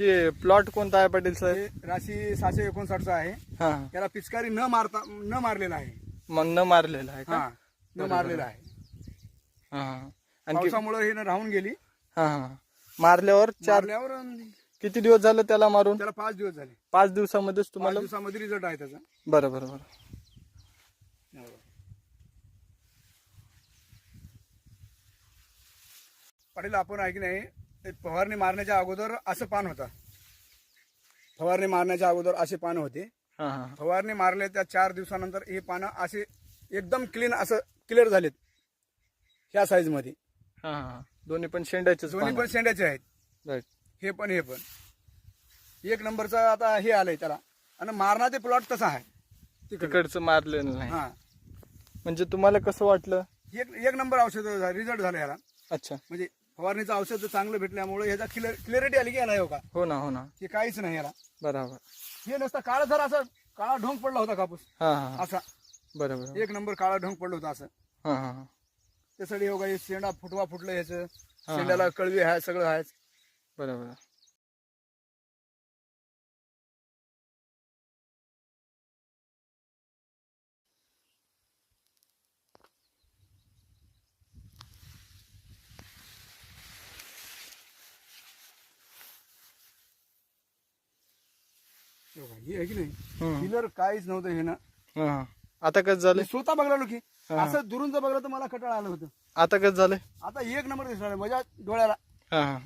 हे प्लॉट कोणता आहे पाटील साहेब? हे राशी 659 चा आहे. हा त्याला पिचकारी न मारलेला आहे. मग न मारलेला आहे का? हा, न मारलेला आहे. हा आणखी पावसामुळे हे राहून गेली. हा हा मारल्यावर मारल्यावर किती दिवस झाले त्याला मारून? त्याला 5 दिवस झाले. 5 दिवसामध्येच 5 तुम्हाला? दिवसामध्ये रिझल्ट आहे त्याचा. बरं बरं बरं. पाटील आपण आहे की नाही, फवारणी मारण्याच्या अगोदर असं पान होता. फवारणी मारण्याच्या अगोदर असे पानं होते. हा हा फवारणी मारले त्या 4 दिवसानंतर हे पानं असे एकदम क्लिअर झालेत. ह्या साईज मध्ये. हा हा दोन्ही पण शेंड्याचेच दोन्ही पण शेंड्याचे आहेत. राईट. हे पण एक नंबरचा आता हे आलंय त्याला. आणि मारणाचे प्लॉट तसा आहे. तिकडचं मारलेलं नाही. हा, म्हणजे तुम्हाला कसं वाटलं? एक नंबर औषध रिझल्ट झाला याला. अच्छा. म्हणजे फवारणीचं औषध चांगलं भेटल्यामुळे ह्याचा क्लिअरिटी आली की याला हो का? हो ना हो ना. हे काहीच नाही याला. बरोबर. हे नसतं काळा जर असं काळा ढोंग पडला होता कापूस हा हा असा. बरोबर. एक नंबर काळा ढोंग पडलं होतं असं. हा हा त्यासाठी हो का हे शेंडा फुटवा फुटलं ह्याचं. शेंड्याला कळवी आहे सगळं आहे. बरोबर. हे आहे की नाही, किलर काहीच नव्हतं हे ना. हा आता कसं झालं? मी स्वतः बघलो की असं दुरून जर बघलं तर मला कटाळा आलं होतं. आता कसं झालंय? आता एक नंबर दिसणार माझ्या डोळ्याला. हा हा